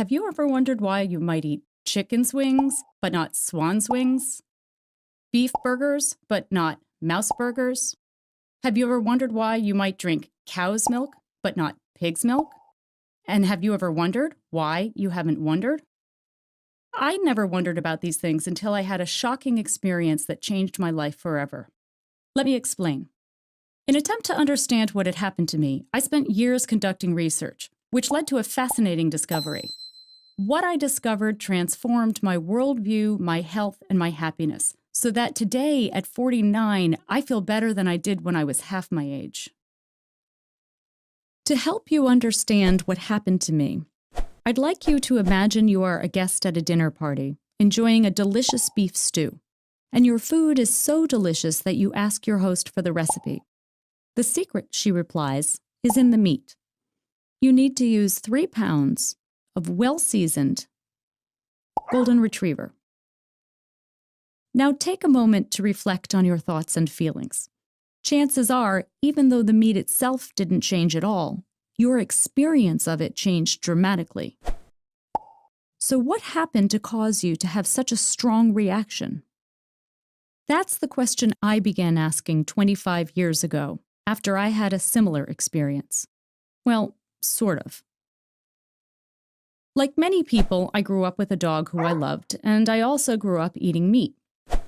Have you ever wondered why you might eat chicken's wings, but not swan's wings? Beef burgers, but not mouse burgers? Have you ever wondered why you might drink cow's milk, but not pig's milk? And have you ever wondered why you haven't wondered? I never wondered about these things until I had a shocking experience that changed my life forever. Let me explain. In an attempt to understand what had happened to me, I spent years conducting research, which led to a fascinating discovery. What I discovered transformed my worldview, my health, and my happiness, so that today, at 49, I feel better than I did when I was half my age. To help you understand what happened to me, I'd like you to imagine you are a guest at a dinner party, enjoying a delicious beef stew, and your food is so delicious that you ask your host for the recipe. The secret, she replies, is in the meat. You need to use 3 pounds of well-seasoned golden retriever. Now take a moment to reflect on your thoughts and feelings. Chances are, even though the meat itself didn't change at all, your experience of it changed dramatically. So what happened to cause you to have such a strong reaction? That's the question I began asking 25 years ago, after I had a similar experience. Well, sort of. Like many people, I grew up with a dog who I loved, and I also grew up eating meat.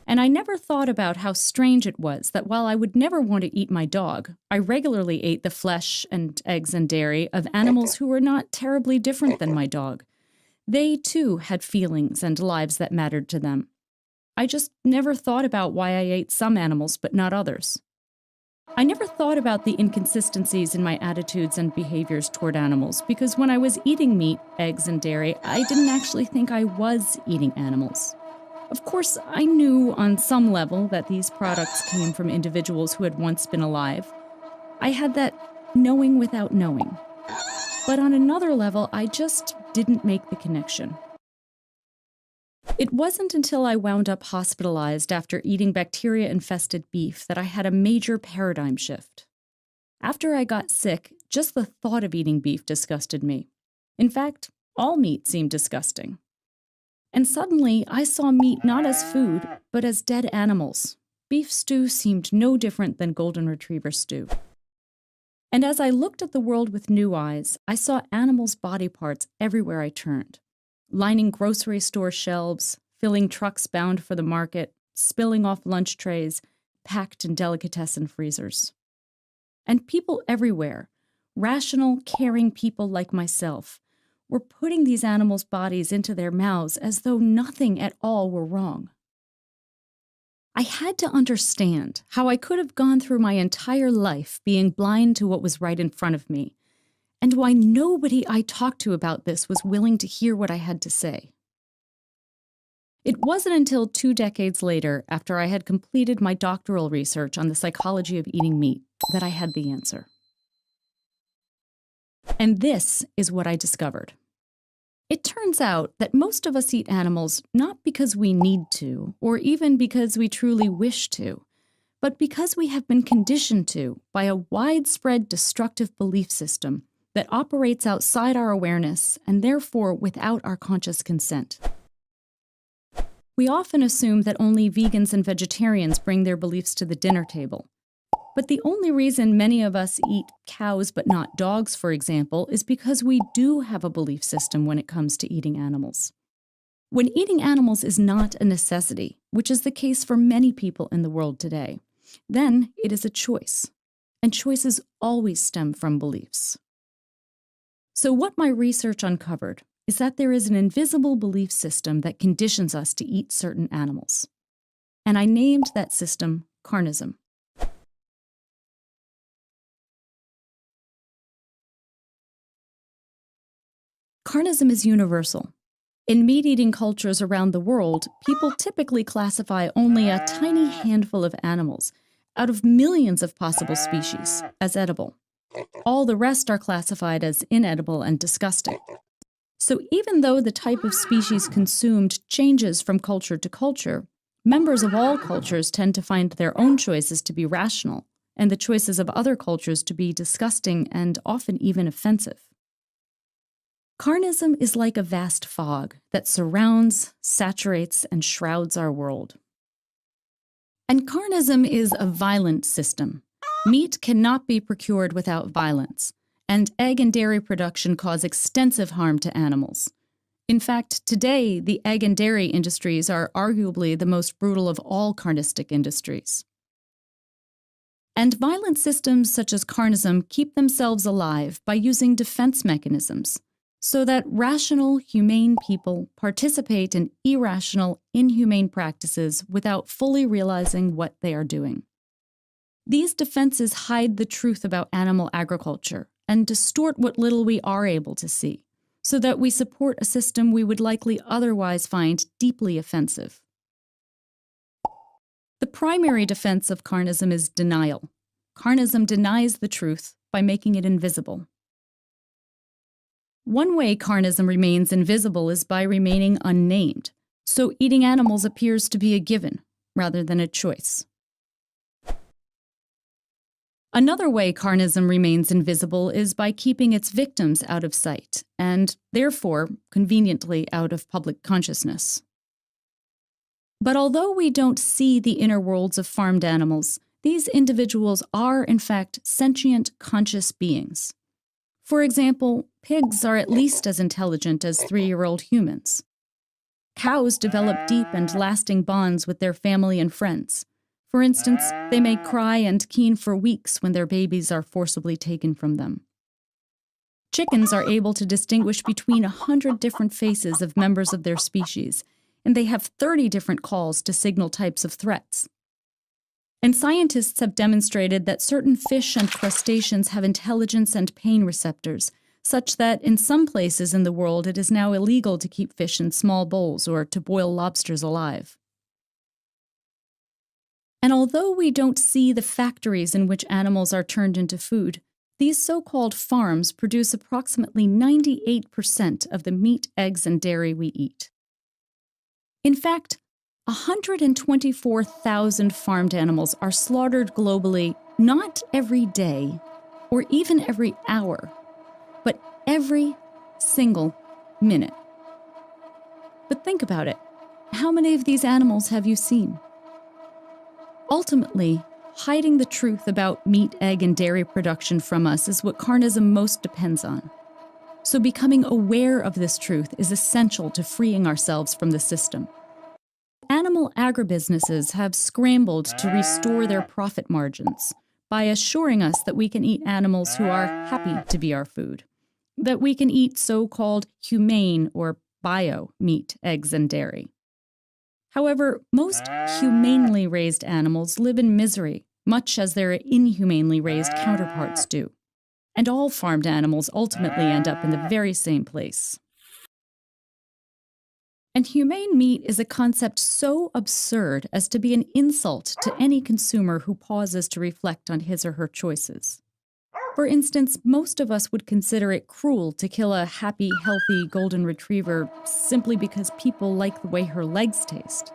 And I never thought about how strange it was that while I would never want to eat my dog, I regularly ate the flesh and eggs and dairy of animals who were not terribly different than my dog. They, too, had feelings and lives that mattered to them. I just never thought about why I ate some animals but not others. I never thought about the inconsistencies in my attitudes and behaviors toward animals because when I was eating meat, eggs, and dairy, I didn't actually think I was eating animals. Of course, I knew on some level that these products came from individuals who had once been alive. I had that knowing without knowing. But on another level, I just didn't make the connection. It wasn't until I wound up hospitalized after eating bacteria-infested beef that I had a major paradigm shift. After I got sick, just the thought of eating beef disgusted me. In fact, all meat seemed disgusting. And suddenly, I saw meat not as food, but as dead animals. Beef stew seemed no different than golden retriever stew. And as I looked at the world with new eyes, I saw animals' body parts everywhere I turned, lining grocery store shelves, filling trucks bound for the market, spilling off lunch trays, packed in delicatessen freezers. And people everywhere, rational, caring people like myself, were putting these animals' bodies into their mouths as though nothing at all were wrong. I had to understand how I could have gone through my entire life being blind to what was right in front of me, and why nobody I talked to about this was willing to hear what I had to say. It wasn't until 2 decades later, after I had completed my doctoral research on the psychology of eating meat, that I had the answer. And this is what I discovered. It turns out that most of us eat animals not because we need to, or even because we truly wish to, but because we have been conditioned to by a widespread destructive belief system that operates outside our awareness and therefore without our conscious consent. We often assume that only vegans and vegetarians bring their beliefs to the dinner table. But the only reason many of us eat cows but not dogs, for example, is because we do have a belief system when it comes to eating animals. When eating animals is not a necessity, which is the case for many people in the world today, then it is a choice. And choices always stem from beliefs. So what my research uncovered is that there is an invisible belief system that conditions us to eat certain animals. And I named that system carnism. Carnism is universal. In meat-eating cultures around the world, people typically classify only a tiny handful of animals, out of millions of possible species, as edible. All the rest are classified as inedible and disgusting. So even though the type of species consumed changes from culture to culture, members of all cultures tend to find their own choices to be rational, and the choices of other cultures to be disgusting and often even offensive. Carnism is like a vast fog that surrounds, saturates, and shrouds our world. And carnism is a violent system. Meat cannot be procured without violence, and egg and dairy production cause extensive harm to animals. In fact, today, the egg and dairy industries are arguably the most brutal of all carnistic industries. And violent systems such as carnism keep themselves alive by using defense mechanisms, so that rational, humane people participate in irrational, inhumane practices without fully realizing what they are doing. These defenses hide the truth about animal agriculture and distort what little we are able to see, so that we support a system we would likely otherwise find deeply offensive. The primary defense of carnism is denial. Carnism denies the truth by making it invisible. One way carnism remains invisible is by remaining unnamed, so eating animals appears to be a given rather than a choice. Another way carnism remains invisible is by keeping its victims out of sight, and therefore, conveniently, out of public consciousness. But although we don't see the inner worlds of farmed animals, these individuals are, in fact, sentient, conscious beings. For example, pigs are at least as intelligent as 3-year-old humans. Cows develop deep and lasting bonds with their family and friends. For instance, they may cry and keen for weeks when their babies are forcibly taken from them. Chickens are able to distinguish between 100 different faces of members of their species, and they have 30 different calls to signal types of threats. And scientists have demonstrated that certain fish and crustaceans have intelligence and pain receptors, such that in some places in the world it is now illegal to keep fish in small bowls or to boil lobsters alive. And although we don't see the factories in which animals are turned into food, these so-called farms produce approximately 98% of the meat, eggs, and dairy we eat. In fact, 124,000 farmed animals are slaughtered globally not every day or even every hour, but every single minute. But think about it. How many of these animals have you seen? Ultimately, hiding the truth about meat, egg, and dairy production from us is what carnism most depends on. So becoming aware of this truth is essential to freeing ourselves from the system. Animal agribusinesses have scrambled to restore their profit margins by assuring us that we can eat animals who are happy to be our food, that we can eat so-called humane or bio meat, eggs, and dairy. However, most humanely raised animals live in misery, much as their inhumanely raised counterparts do. And all farmed animals ultimately end up in the very same place. And humane meat is a concept so absurd as to be an insult to any consumer who pauses to reflect on his or her choices. For instance, most of us would consider it cruel to kill a happy, healthy golden retriever simply because people like the way her legs taste.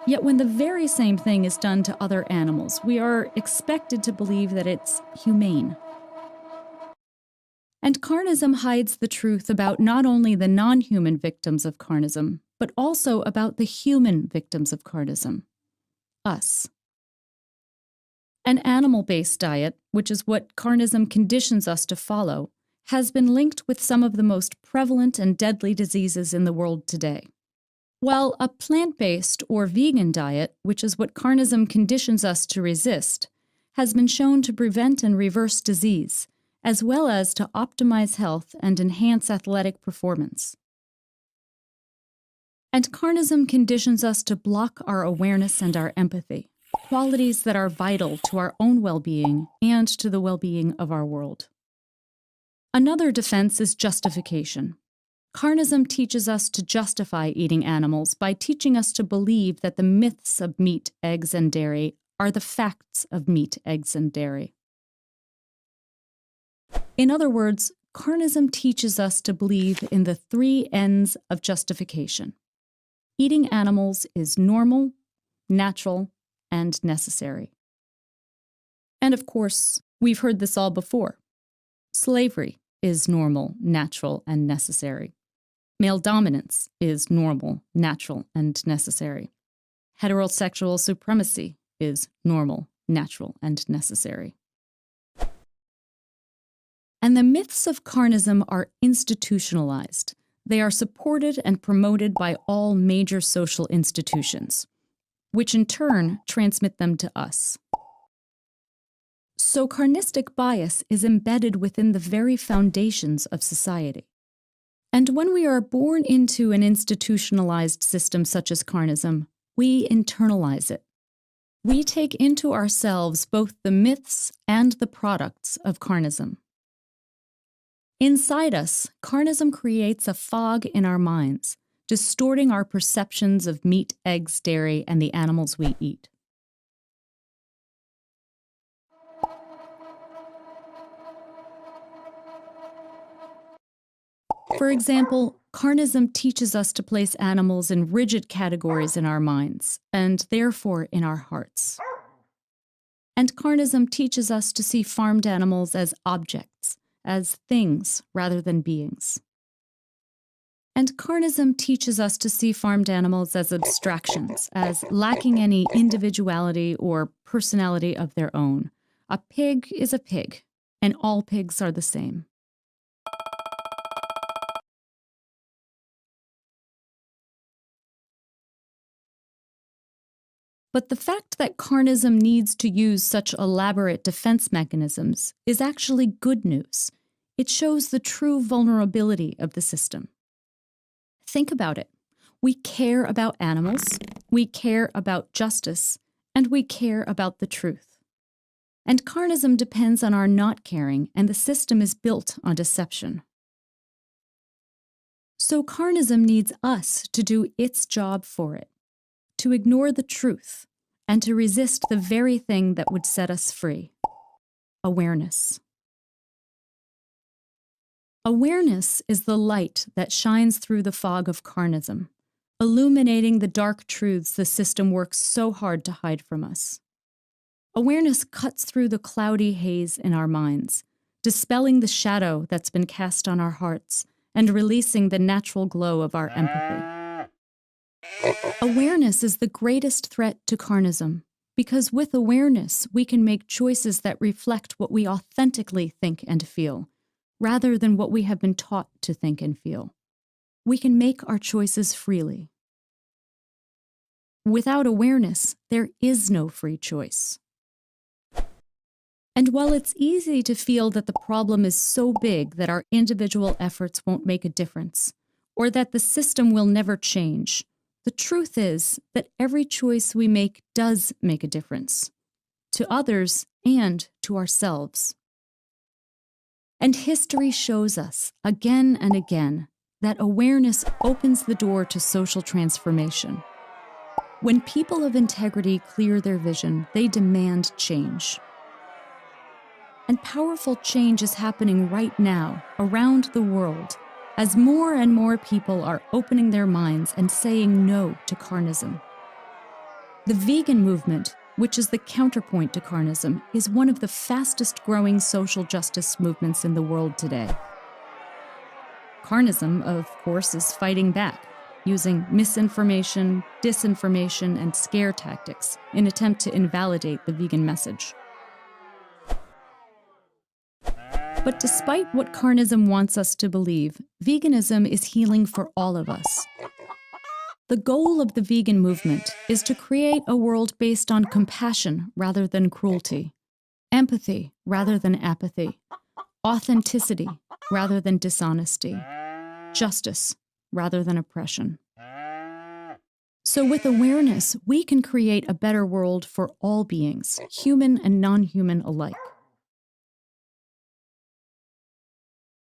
Yet when the very same thing is done to other animals, we are expected to believe that it's humane. And carnism hides the truth about not only the non-human victims of carnism, but also about the human victims of carnism, us. An animal-based diet, which is what carnism conditions us to follow, has been linked with some of the most prevalent and deadly diseases in the world today. While a plant-based or vegan diet, which is what carnism conditions us to resist, has been shown to prevent and reverse disease, as well as to optimize health and enhance athletic performance. And carnism conditions us to block our awareness and our empathy, qualities that are vital to our own well-being and to the well-being of our world. Another defense is justification. Carnism teaches us to justify eating animals by teaching us to believe that the myths of meat, eggs, and dairy are the facts of meat, eggs, and dairy. In other words, carnism teaches us to believe in the 3 N's of justification. Eating animals is normal, natural, and necessary. And of course, we've heard this all before. Slavery is normal, natural, and necessary. Male dominance is normal, natural, and necessary. Heterosexual supremacy is normal, natural, and necessary. And the myths of carnism are institutionalized. They are supported and promoted by all major social institutions, which in turn transmit them to us. So carnistic bias is embedded within the very foundations of society. And when we are born into an institutionalized system such as carnism, we internalize it. We take into ourselves both the myths and the products of carnism. Inside us, carnism creates a fog in our minds, distorting our perceptions of meat, eggs, dairy, and the animals we eat. For example, carnism teaches us to place animals in rigid categories in our minds, and therefore in our hearts. And carnism teaches us to see farmed animals as objects, as things rather than beings. And carnism teaches us to see farmed animals as abstractions, as lacking any individuality or personality of their own. A pig is a pig, and all pigs are the same. But the fact that carnism needs to use such elaborate defense mechanisms is actually good news. It shows the true vulnerability of the system. Think about it. We care about animals, we care about justice, and we care about the truth. And carnism depends on our not caring, and the system is built on deception. So carnism needs us to do its job for it, to ignore the truth, and to resist the very thing that would set us free: awareness. Awareness is the light that shines through the fog of carnism, illuminating the dark truths the system works so hard to hide from us. Awareness cuts through the cloudy haze in our minds, dispelling the shadow that's been cast on our hearts and releasing the natural glow of our empathy. Awareness is the greatest threat to carnism, because with awareness, we can make choices that reflect what we authentically think and feel, rather than what we have been taught to think and feel. We can make our choices freely. Without awareness, there is no free choice. And while it's easy to feel that the problem is so big that our individual efforts won't make a difference, or that the system will never change, the truth is that every choice we make does make a difference, to others and to ourselves. And history shows us, again and again, that awareness opens the door to social transformation. When people of integrity clear their vision, they demand change. And powerful change is happening right now, around the world, as more and more people are opening their minds and saying no to carnism. The vegan movement, which is the counterpoint to carnism, is one of the fastest growing social justice movements in the world today. Carnism, of course, is fighting back, using misinformation, disinformation, and scare tactics in an attempt to invalidate the vegan message. But despite what carnism wants us to believe, veganism is healing for all of us. The goal of the vegan movement is to create a world based on compassion rather than cruelty, empathy rather than apathy, authenticity rather than dishonesty, justice rather than oppression. So with awareness, we can create a better world for all beings, human and non-human alike.